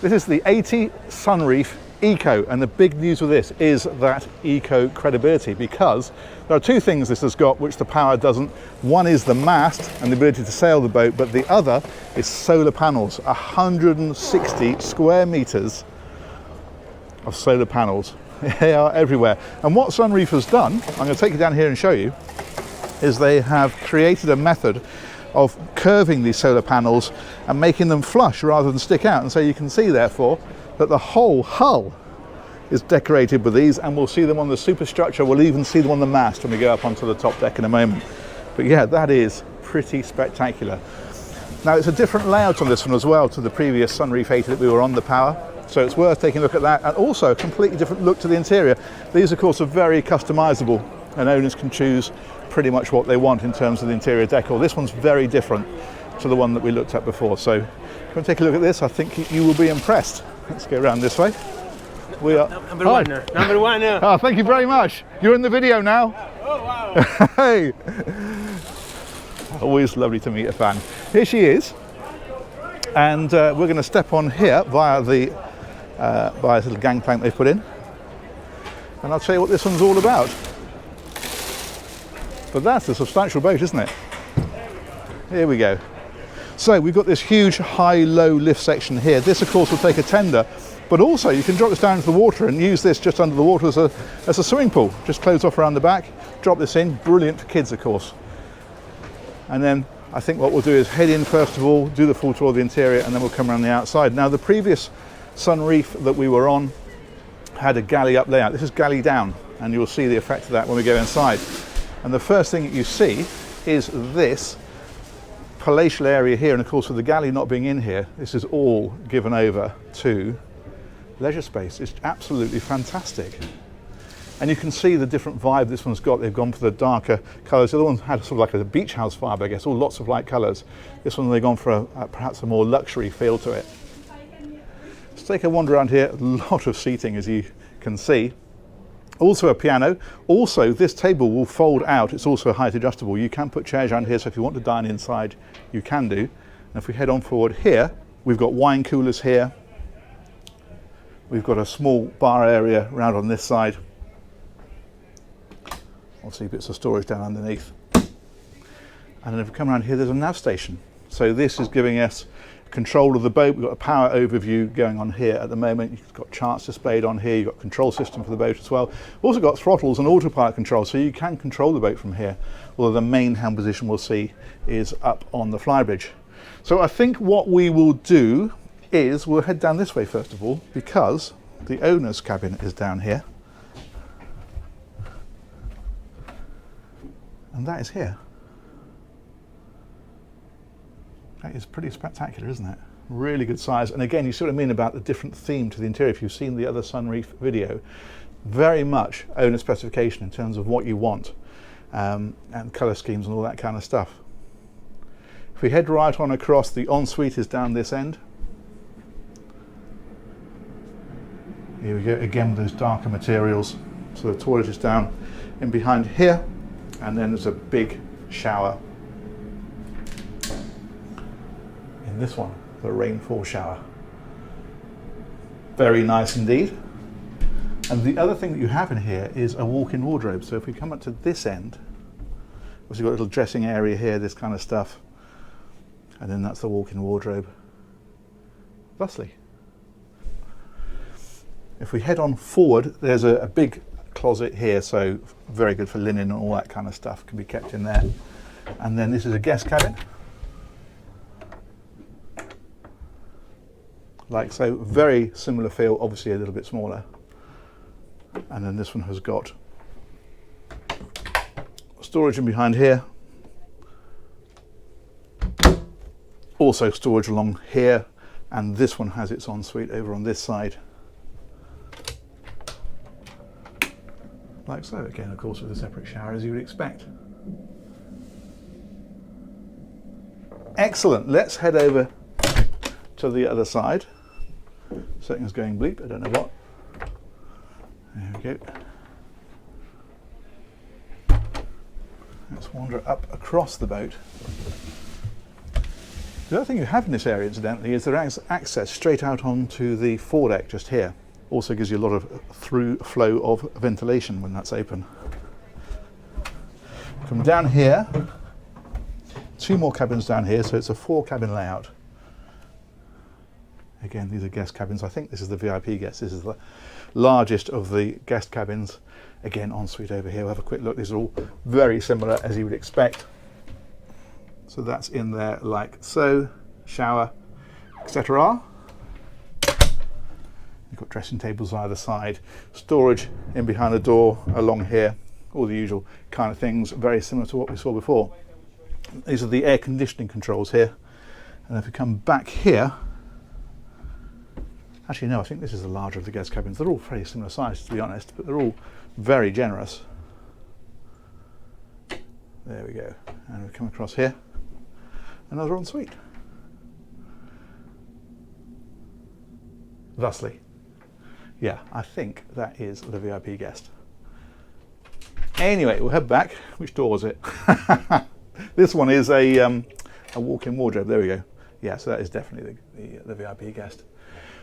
This is the 80 Sunreef Eco, and the big news with this is that eco credibility, because there are two things this has got which the Power doesn't. One is the mast and the ability to sail the boat, but the other is solar panels. 160 square meters of solar panels. They are everywhere. And what Sunreef has done, I'm going to take you down here and show you, is they have created a method of curving these solar panels and making them flush rather than stick out. And so you can see, therefore, that the whole hull is decorated with these, and we'll see them on the superstructure. We'll even see them on the mast when we go up onto the top deck in a moment. But yeah, that is pretty spectacular. Now, it's a different layout on this one as well to the previous Sunreef 80 that we were on, the Power. So it's worth taking a look at that, and also a completely different look to the interior. These, of course, are very customizable, and owners can choose pretty much what they want in terms of the interior decor. This one's very different to the one that we looked at before. So if you want to take a look at this, I think you will be impressed. Let's go around this way. We are number one now. Number one now. Oh, thank you very much. You're in the video now. Oh, wow. Hey. Always lovely to meet a fan. Here she is. And we're going to step on here via the this little gangplank they've put in. And I'll tell you what this one's all about. But that's a substantial boat, isn't it? Here we go. So we've got this huge high-low lift section here. This, of course, will take a tender, but also you can drop this down into the water and use this just under the water as a swimming pool. Just close off around the back, drop this in. Brilliant for kids, of course. And then I think what we'll do is head in first of all, do the full tour of the interior, and then we'll come around the outside. Now, the previous Sunreef that we were on had a galley up layout. This is galley down, and you'll see the effect of that when we go inside. And the first thing that you see is this palatial area here, and of course with the galley not being in here, this is all given over to leisure space. It's absolutely fantastic. And you can see the different vibe this one's got. They've gone for the darker colours. The other one had sort of like a beach house vibe, I guess, all lots of light colours. This one they've gone for perhaps a more luxury feel to it. Let's take a wander around here. A lot of seating, as you can see. Also a piano. Also, this table will fold out. It's also height adjustable. You can put chairs around here, so if you want to dine inside, you can do. And if we head on forward here, we've got wine coolers here. We've got a small bar area around on this side. Obviously bits of storage down underneath. And then if we come around here, there's a nav station. So this is giving us control of the boat. We've got a power overview going on here at the moment. You've got charts displayed on here. You've got control system for the boat as well. We've also got throttles and autopilot control, so you can control the boat from here. Although the main hand position we'll see is up on the Flybridge. So I think what we will do is we'll head down this way first of all, because the owner's cabin is down here. And that is here. That is pretty spectacular, isn't it? Really good size. And again, you see what I mean about the different theme to the interior. If you've seen the other Sunreef video, very much owner specification in terms of what you want, and colour schemes and all that kind of stuff. If we head right on across, the ensuite is down this end. Here we go, again with those darker materials. So the toilet is down in behind here, and then there's a big shower in this one, the rainfall shower. Very nice indeed. And the other thing that you have in here is a walk-in wardrobe. So if we come up to this end, we've got a little dressing area here, this kind of stuff, and then that's the walk-in wardrobe. Thusly. If we head on forward, there's a big closet here, so very good for linen and all that kind of stuff can be kept in there. And then this is a guest cabin. Like so, very similar feel, obviously a little bit smaller. And then this one has got storage in behind here. Also storage along here, and this one has its ensuite over on this side. Like so, again, of course, with a separate shower as you would expect. Excellent, let's head over to the other side. Something's going bleep, I don't know what. There we go. Let's wander up across the boat. The other thing you have in this area, incidentally, is there is access straight out onto the foredeck just here. Also gives you a lot of through flow of ventilation when that's open. From down here, 2 more cabins down here, so it's a 4-cabin layout. Again, these are guest cabins. I think this is the VIP guest. This is the largest of the guest cabins. Again, ensuite over here. We'll have a quick look. These are all very similar as you would expect. So that's in there like so, shower, etc. You've got dressing tables either side, storage in behind the door, along here, all the usual kind of things, very similar to what we saw before. These are the air conditioning controls here. And if we come back here, actually no, I think this is the larger of the guest cabins. They're all very similar size, to be honest, but they're all very generous. There we go. And we come across here. Another ensuite. Thusly. Yeah, I think that is the VIP guest. Anyway, we'll head back. Which door was it? This one is a walk-in wardrobe. There we go. Yeah, so that is definitely the VIP guest.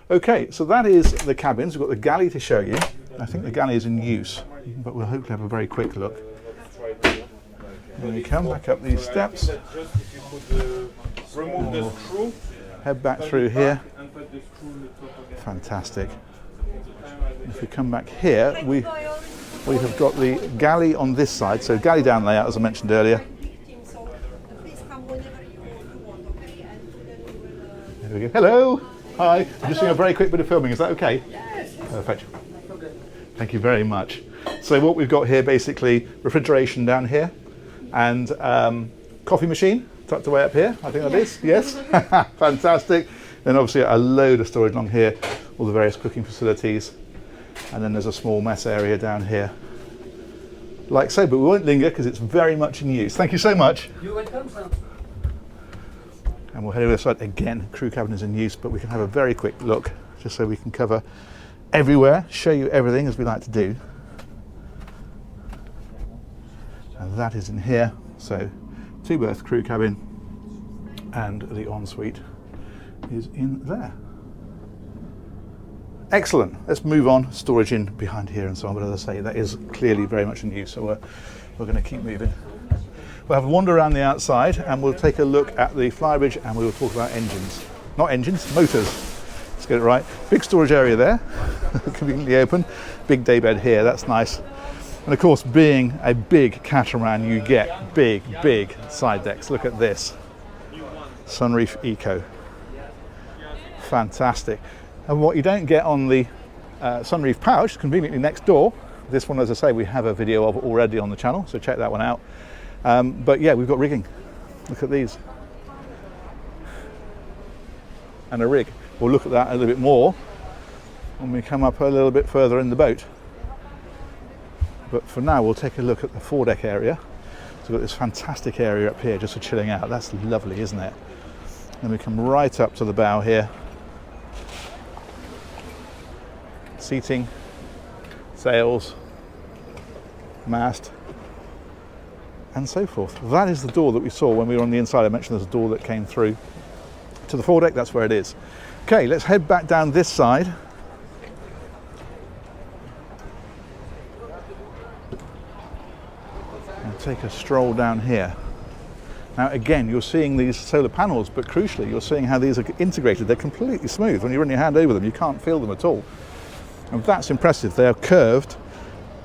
Okay, so that is the cabins. We've got the galley to show you. I think the galley is in use, but we'll hopefully have a very quick look. When we come back up these steps, we'll head back through here. Fantastic. If we come back here, we have got the galley on this side. So galley down layout, as I mentioned earlier. There we go. Hello. Hi. I'm just doing a very quick bit of filming. Is that okay? Yes. Perfect. Thank you very much. So what we've got here, basically, refrigeration down here, and coffee machine tucked away up here. I think that is. Yes. Fantastic. Then obviously a load of storage along here, all the various cooking facilities, and then there's a small mess area down here, like so. But we won't linger because it's very much in use. Thank you so much. You're welcome, sir. And we'll head over this side again. Crew cabin is in use, but we can have a very quick look just so we can cover everywhere, show you everything as we like to do. And that is in here. So 2-berth crew cabin, and the ensuite is in there. Excellent. Let's move on. Storage in behind here and so on. But as I say, that is clearly very much in use. So we're going to keep moving. We'll have a wander around the outside, and we'll take a look at the Flybridge, and we will talk about engines. Not engines, motors. Let's get it right. Big storage area there, conveniently open. Big daybed here, that's nice. And of course, being a big catamaran, you get big, big side decks. Look at this. Sunreef Eco. Fantastic. And what you don't get on the Sunreef pouch, conveniently next door. This one, as I say, we have a video of already on the channel, so check that one out. But yeah, we've got rigging. Look at these. And a rig. We'll look at that a little bit more when we come up a little bit further in the boat. But for now, we'll take a look at the foredeck area. So we've got this fantastic area up here just for chilling out. That's lovely, isn't it? Then we come right up to the bow here. Seating, sails, mast, and so forth. That is the door that we saw when we were on the inside. I mentioned there's a door that came through to the foredeck. That's where it is. Okay, let's head back down this side. And take a stroll down here. Now again, you're seeing these solar panels, but crucially, you're seeing how these are integrated. They're completely smooth. When you run your hand over them, you can't feel them at all. And that's impressive. They are curved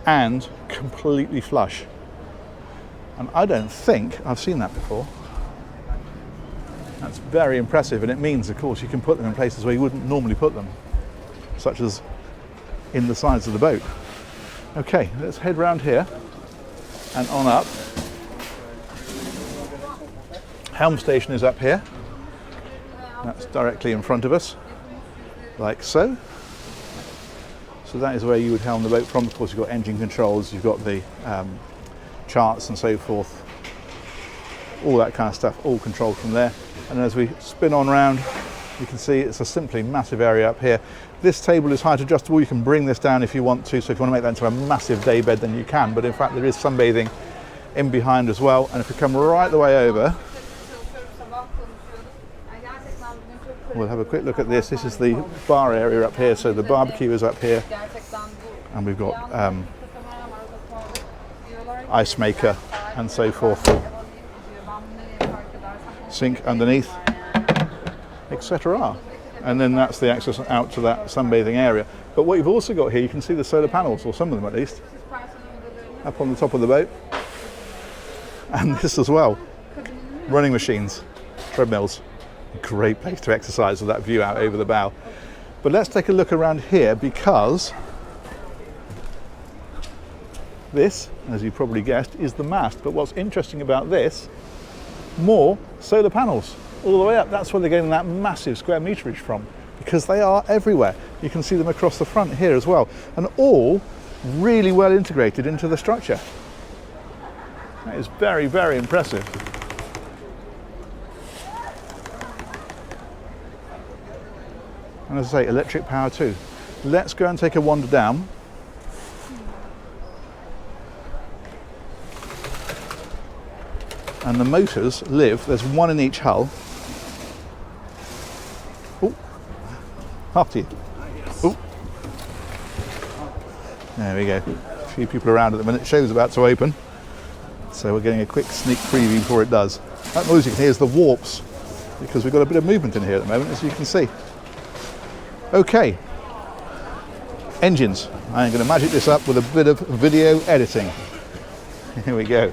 and completely flush. And I don't think I've seen that before. That's very impressive, and it means, of course, you can put them in places where you wouldn't normally put them, such as in the sides of the boat. Okay, let's head round here and on up. Helm station is up here. That's directly in front of us, like so. So that is where you would helm the boat from. Of course, you've got engine controls, you've got the charts and so forth, all that kind of stuff, all controlled from there. And as we spin on round, you can see it's a simply massive area up here. This table is height adjustable. You can bring this down if you want to. So if you want to make that into a massive daybed, then you can. But in fact, there is sunbathing in behind as well. And if we come right the way over, we'll have a quick look at this. This is the bar area up here, so the barbecue is up here, and we've got ice maker and so forth, sink underneath, etc. And then that's the access out to that sunbathing area. But what you've also got here, you can see the solar panels, or some of them at least, up on the top of the boat. And this as well, running machines, treadmills. Great place to exercise with that view out over the bow. But let's take a look around here, because this, as you probably guessed, is the mast. But what's interesting about this, more solar panels all the way up. That's where they're getting that massive square meterage from, because they are everywhere. You can see them across the front here as well, and all really well integrated into the structure. That is very, very impressive. And as I say, electric power too. Let's go and take a wander down. And the motors live, there's one in each hull. Oh, after you. Oh. There we go. A few people around at the minute. Show's about to open. So we're getting a quick sneak preview before it does. That noise you can hear is the warps, because we've got a bit of movement in here at the moment, as you can see. Okay, engines. I'm going to magic this up with a bit of video editing. Here we go.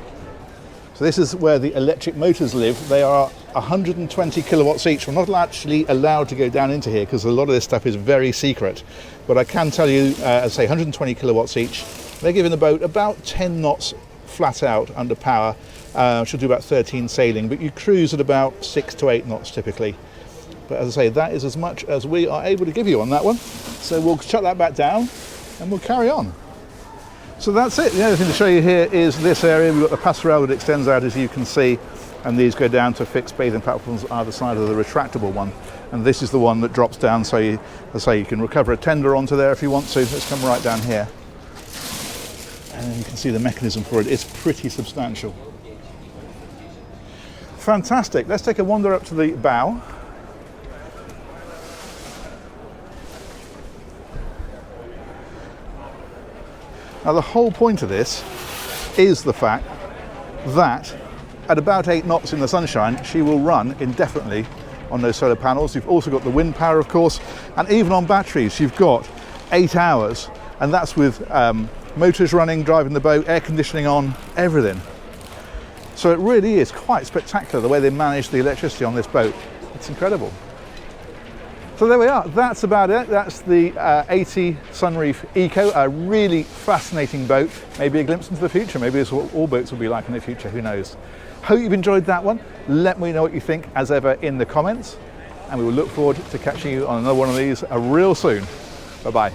So this is where the electric motors live. They are 120 kilowatts each. We're not actually allowed to go down into here because a lot of this stuff is very secret. But I can tell you, as I say, 120 kilowatts each. They're giving the boat about 10 knots flat out under power. Should do about 13 sailing, but you cruise at about 6 to 8 knots typically. But as I say, that is as much as we are able to give you on that one. So we'll shut that back down and we'll carry on. So that's it. The other thing to show you here is this area. We've got the passerelle that extends out, as you can see, and these go down to fixed bathing platforms either side of the retractable one. And this is the one that drops down, so you, as I say, you can recover a tender onto there if you want to. Let's come right down here. And you can see the mechanism for it. It's pretty substantial. Fantastic. Let's take a wander up to the bow. Now the whole point of this is the fact that at about 8 knots in the sunshine, she will run indefinitely on those solar panels. You've also got the wind power, of course, and even on batteries, you've got 8 hours, and that's with motors running, driving the boat, air conditioning on, everything. So it really is quite spectacular the way they manage the electricity on this boat. It's incredible. So there we are, that's about it. That's the 80 Sunreef Eco, a really fascinating boat. Maybe a glimpse into the future. Maybe this is what all boats will be like in the future, who knows. Hope you've enjoyed that one. Let me know what you think, as ever, in the comments. And we will look forward to catching you on another one of these real soon. Bye-bye.